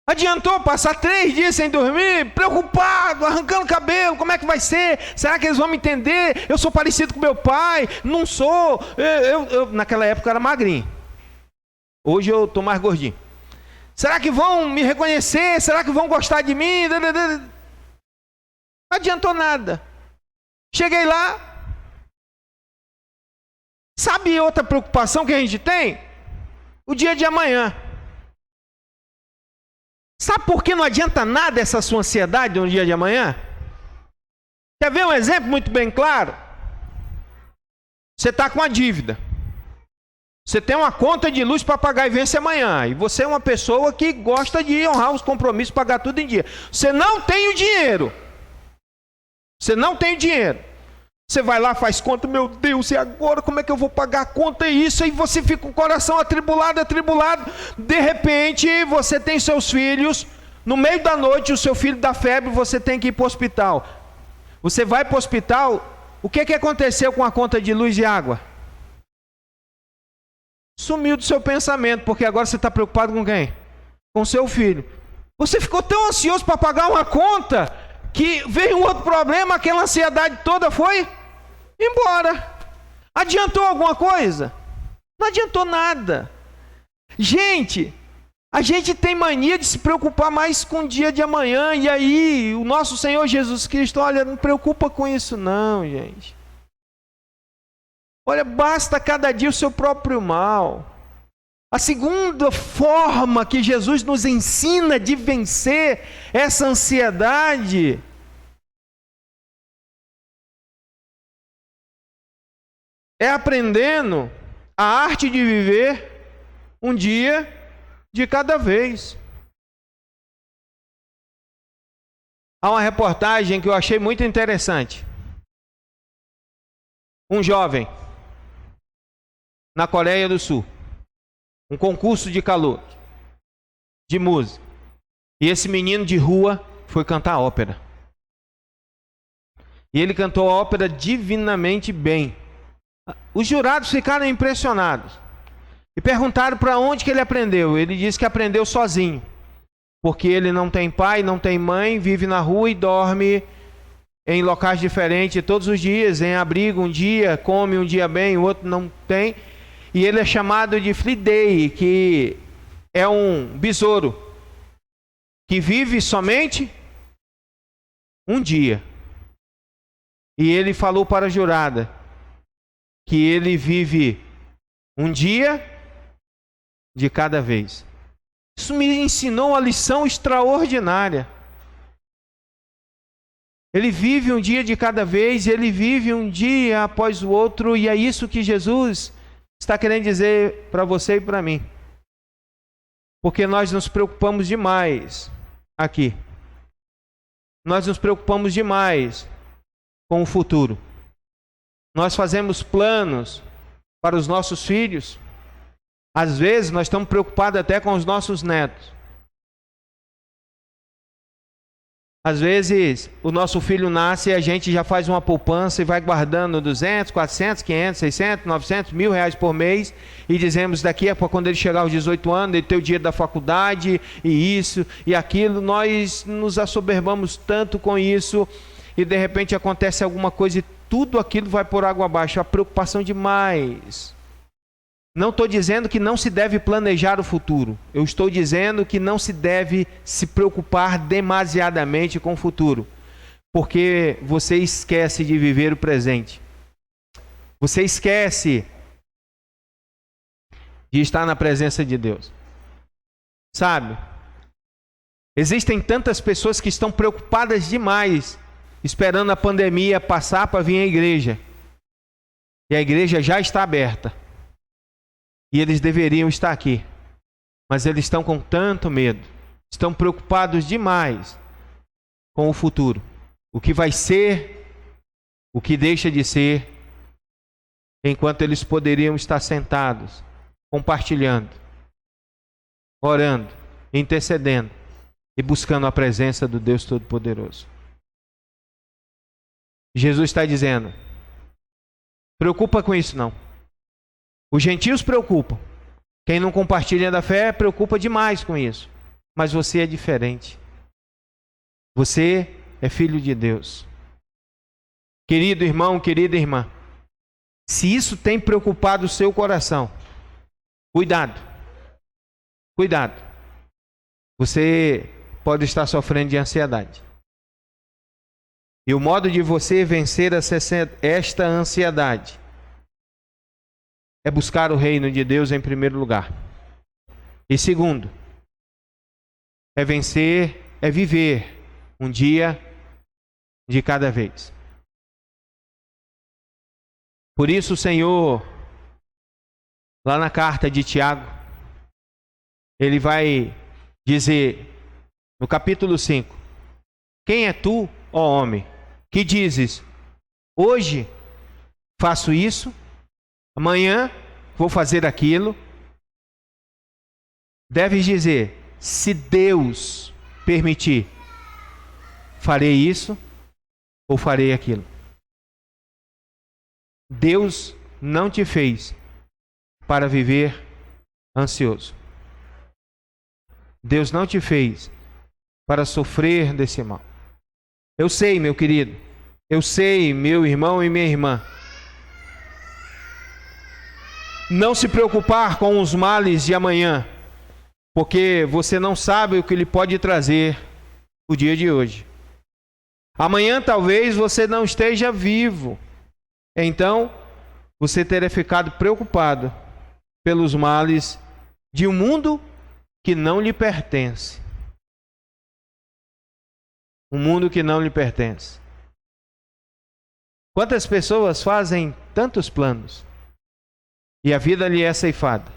Adiantou passar 3 dias sem dormir, preocupado, arrancando cabelo, como é que vai ser? Será que eles vão me entender? Eu sou parecido com meu pai? Não sou. Eu naquela época era magrinho. Hoje eu estou mais gordinho. Será que vão me reconhecer? Será que vão gostar de mim? Não adiantou nada. Cheguei lá. Sabe outra preocupação que a gente tem? O dia de amanhã. Sabe por que não adianta nada essa sua ansiedade no dia de amanhã? Quer ver um exemplo muito bem claro? Você está com uma dívida. Você tem uma conta de luz para pagar e vence amanhã. E você é uma pessoa que gosta de honrar os compromissos, pagar tudo em dia. Você não tem o dinheiro. Você não tem o dinheiro. Você vai lá, faz conta, meu Deus, e agora como é que eu vou pagar a conta e isso? Aí você fica com o coração atribulado. De repente, você tem seus filhos. No meio da noite, o seu filho dá febre, você tem que ir para o hospital. Você vai para o hospital, o que aconteceu com a conta de luz e água? Sumiu do seu pensamento, porque agora você está preocupado com quem? Com seu filho. Você ficou tão ansioso para pagar uma conta, que veio um outro problema, aquela ansiedade toda foi embora. Adiantou alguma coisa? Não adiantou nada. Gente, a gente tem mania de se preocupar mais com o dia de amanhã, e aí o nosso Senhor Jesus Cristo, olha, não preocupa com isso não, gente. Olha, basta cada dia o seu próprio mal. A segunda forma que Jesus nos ensina de vencer essa ansiedade é aprendendo a arte de viver um dia de cada vez. Há uma reportagem que eu achei muito interessante. Um jovem na Coreia do Sul, um concurso de calor, de música. E esse menino de rua foi cantar ópera. E ele cantou a ópera divinamente bem. Os jurados ficaram impressionados. E perguntaram para onde que ele aprendeu. Ele disse que aprendeu sozinho. Porque ele não tem pai, não tem mãe, vive na rua e dorme em locais diferentes todos os dias, em abrigo um dia, come um dia bem, o outro não tem. E ele é chamado de Flidei, que é um besouro, que vive somente um dia. E ele falou para a jurada que ele vive um dia de cada vez. Isso me ensinou uma lição extraordinária. Ele vive um dia de cada vez, ele vive um dia após o outro, e é isso que Jesus está querendo dizer para você e para mim. Porque nós nos preocupamos demais aqui. Nós nos preocupamos demais com o futuro. Nós fazemos planos para os nossos filhos. Às vezes nós estamos preocupados até com os nossos netos. Às vezes o nosso filho nasce e a gente já faz uma poupança e vai guardando 200, 400, 500, 600, 900, R$1.000 por mês e dizemos daqui a pouco, quando ele chegar aos 18 anos, ele ter o dinheiro da faculdade e isso e aquilo. Nós nos assoberbamos tanto com isso e de repente acontece alguma coisa e tudo aquilo vai por água abaixo. A preocupação demais. Não estou dizendo que não se deve planejar o futuro. Eu estou dizendo que não se deve se preocupar demasiadamente com o futuro. Porque você esquece de viver o presente. Você esquece de estar na presença de Deus. Sabe? Existem tantas pessoas que estão preocupadas demais, esperando a pandemia passar para vir à igreja. E a igreja já está aberta. E eles deveriam estar aqui. Mas eles estão com tanto medo. Estão preocupados demais com o futuro. O que vai ser, o que deixa de ser, enquanto eles poderiam estar sentados, compartilhando, orando, intercedendo e buscando a presença do Deus Todo-Poderoso. Jesus está dizendo: Preocupa com isso não. Os gentios preocupam. Quem não compartilha da fé preocupa demais com isso. Mas você é diferente. Você é filho de Deus. Querido irmão, querida irmã, se isso tem preocupado o seu coração, cuidado. Cuidado. Você pode estar sofrendo de ansiedade. E o modo de você vencer esta ansiedade é buscar o reino de Deus em primeiro lugar. E segundo, é viver um dia de cada vez. Por isso o Senhor, lá na carta de Tiago, ele vai dizer, no capítulo 5, quem é tu, ó homem, que dizes, hoje faço isso, amanhã vou fazer aquilo? Deves dizer, se Deus permitir, farei isso ou farei aquilo. Deus não te fez para viver ansioso. Deus não te fez para sofrer desse mal. Eu sei, meu querido, eu sei, meu irmão e minha irmã, não se preocupar com os males de amanhã, porque você não sabe o que lhe pode trazer o dia de hoje. Amanhã talvez você não esteja vivo, então você terá ficado preocupado pelos males de um mundo que não lhe pertence. Um mundo que não lhe pertence. Quantas pessoas fazem tantos planos e a vida lhe é ceifada?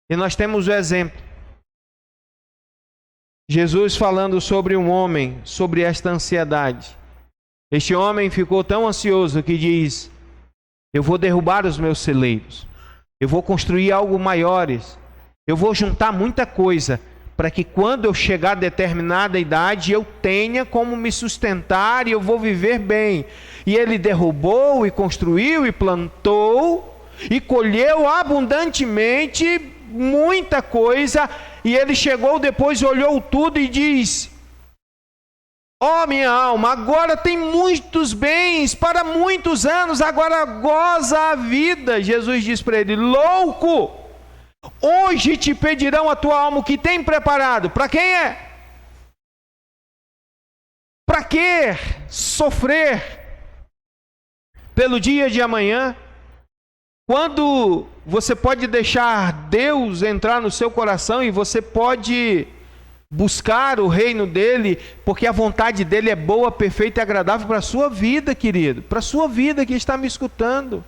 E nós temos o exemplo. Jesus falando sobre um homem, sobre esta ansiedade. Este homem ficou tão ansioso que diz, eu vou derrubar os meus celeiros, eu vou construir algo maiores, eu vou juntar muita coisa, para que quando eu chegar a determinada idade, eu tenha como me sustentar e eu vou viver bem. E ele derrubou e construiu e plantou e colheu abundantemente muita coisa. E ele chegou depois, olhou tudo e diz, ó minha alma, agora tem muitos bens para muitos anos, agora goza a vida. Jesus diz para ele, louco! Hoje te pedirão a tua alma o que tem preparado. Para quem é? Para que sofrer pelo dia de amanhã? Quando você pode deixar Deus entrar no seu coração e você pode buscar o reino dele, porque a vontade dele é boa, perfeita e agradável para a sua vida, querido, para a sua vida que está me escutando.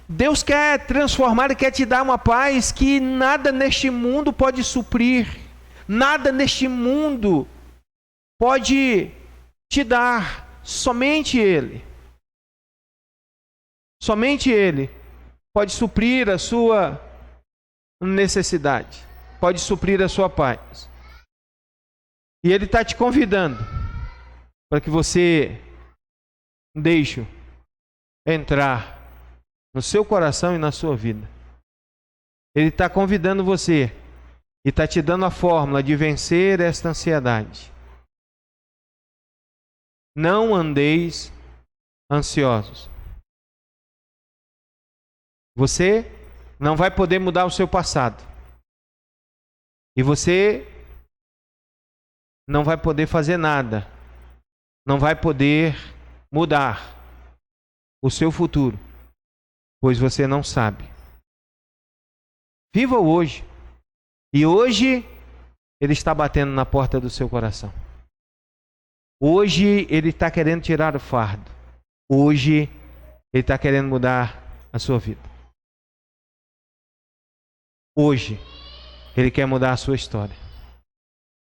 Deus quer transformar e quer te dar uma paz que nada neste mundo pode suprir, nada neste mundo pode te dar, somente Ele. Somente Ele pode suprir a sua necessidade, pode suprir a sua paz. E Ele está te convidando para que você deixe entrar no seu coração e na sua vida. Ele está convidando você e está te dando a fórmula de vencer esta ansiedade. Não andeis ansiosos. Você não vai poder mudar o seu passado. E você não vai poder fazer nada. Não vai poder mudar o seu futuro, pois você não sabe. Viva o hoje. E hoje Ele está batendo na porta do seu coração. Hoje Ele está querendo tirar o fardo. Hoje Ele está querendo mudar a sua vida. Hoje Ele quer mudar a sua história.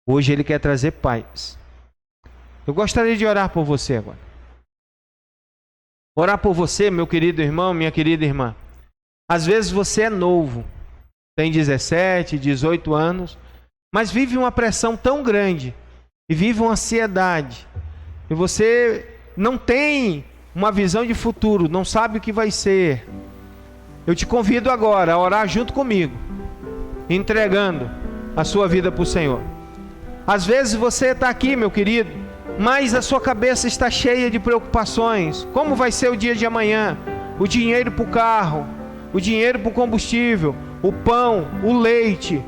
Hoje Ele quer trazer paz. Eu gostaria de orar por você agora. Orar por você, meu querido irmão, minha querida irmã. Às vezes você é novo, tem 17, 18 anos, mas vive uma pressão tão grande e vive uma ansiedade. E você não tem uma visão de futuro, não sabe o que vai ser, eu te convido agora a orar junto comigo, entregando a sua vida para o Senhor. Às vezes você está aqui, meu querido, mas a sua cabeça está cheia de preocupações. Como vai ser o dia de amanhã? O dinheiro para o carro, o dinheiro para o combustível, o pão, o leite.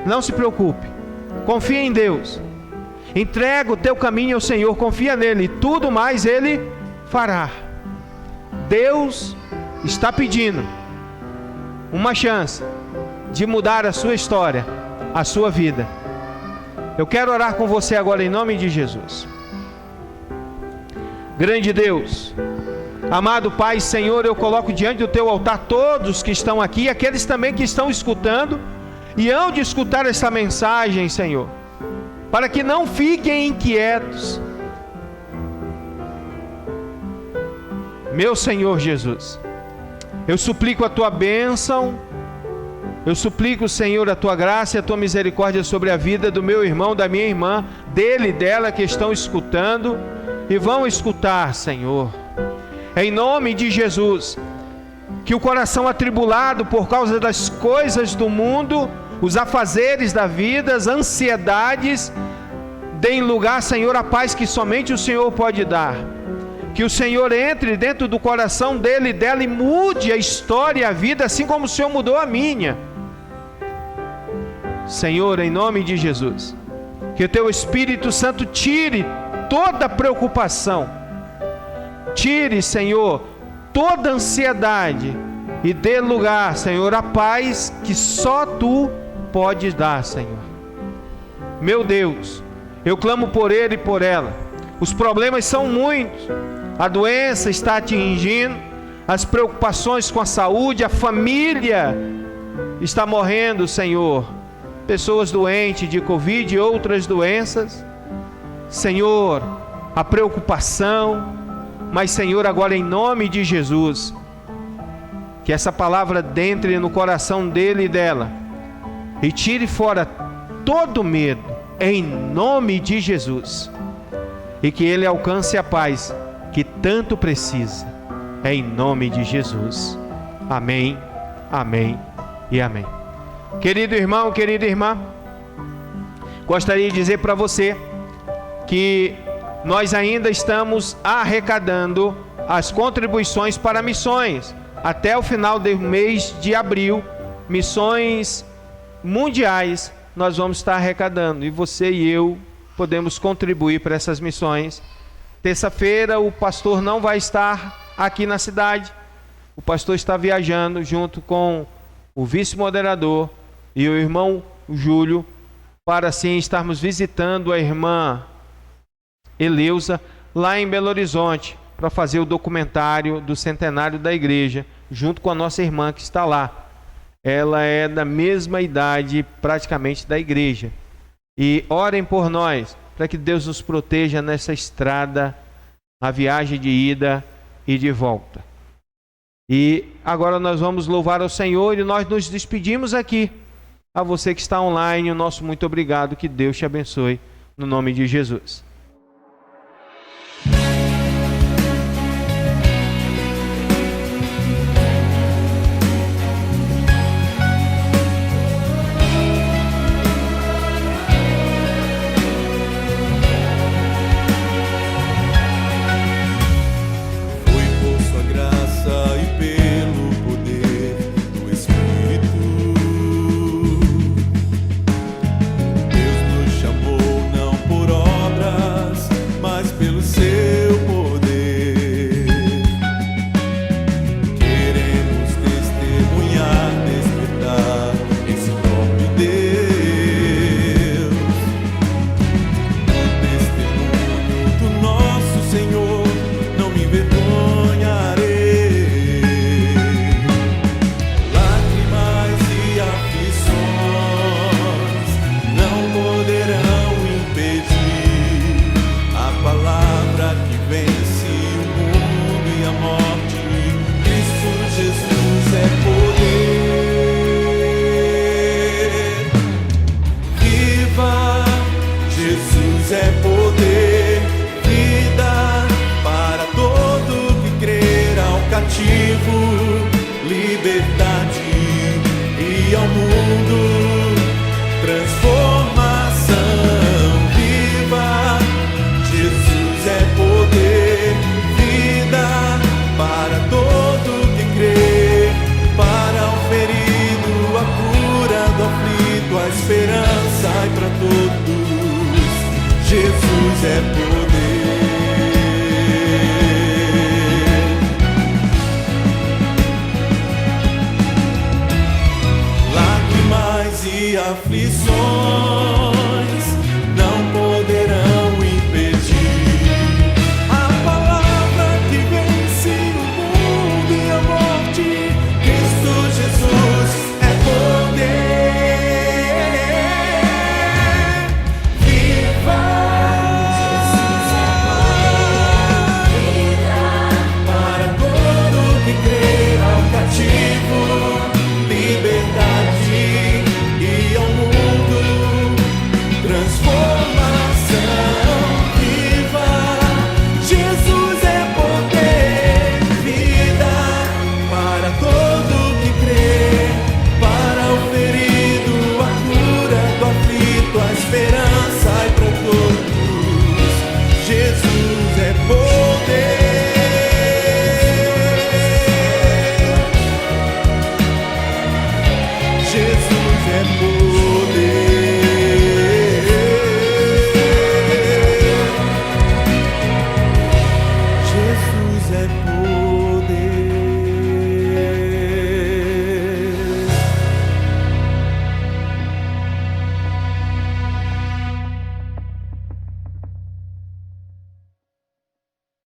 Não se preocupe, confia em Deus, entrega o teu caminho ao Senhor, confia nele, e tudo mais Ele fará. Deus está pedindo uma chance de mudar a sua história, a sua vida. Eu quero orar com você agora em nome de Jesus. Grande Deus, amado Pai, Senhor, eu coloco diante do teu altar todos que estão aqui, aqueles também que estão escutando e hão de escutar essa mensagem, Senhor, para que não fiquem inquietos. Meu Senhor Jesus, eu suplico a tua bênção, eu suplico, Senhor, a tua graça e a tua misericórdia sobre a vida do meu irmão, da minha irmã, dele e dela que estão escutando e vão escutar, Senhor. Em nome de Jesus, que o coração atribulado por causa das coisas do mundo, os afazeres da vida, as ansiedades, deem lugar, Senhor, à paz que somente o Senhor pode dar. Que o Senhor entre dentro do coração dele e dela e mude a história e a vida, assim como o Senhor mudou a minha. Senhor, em nome de Jesus, que o teu Espírito Santo tire toda preocupação, tire, Senhor, toda ansiedade e dê lugar, Senhor, à paz que só tu podes dar, Senhor. Meu Deus, eu clamo por ele e por ela. Os problemas são muitos, a doença está atingindo, as preocupações com a saúde, a família está morrendo, Senhor. Pessoas doentes de Covid e outras doenças. Senhor, a preocupação, mas Senhor, agora em nome de Jesus, que essa palavra entre no coração dele e dela e tire fora todo medo, em nome de Jesus, e que ele alcance a paz que tanto precisa, em nome de Jesus. Amém, amém e amém. Querido irmão, querida irmã, gostaria de dizer para você que nós ainda estamos arrecadando as contribuições para missões. Até o final do mês de abril, missões mundiais, nós vamos estar arrecadando. E você e eu podemos contribuir para essas missões. Terça-feira o pastor não vai estar aqui na cidade. O pastor está viajando junto com o vice-moderador e o irmão Júlio, para assim estarmos visitando a irmã Eleusa lá em Belo Horizonte, para fazer o documentário do centenário da igreja, junto com a nossa irmã que está lá. Ela é da mesma idade praticamente da igreja. E orem por nós, para que Deus nos proteja nessa estrada, a viagem de ida e de volta. E agora nós vamos louvar ao Senhor e nós nos despedimos aqui. A você que está online, o nosso muito obrigado, que Deus te abençoe, no nome de Jesus. Jesus é poder, vida para todos. transforma.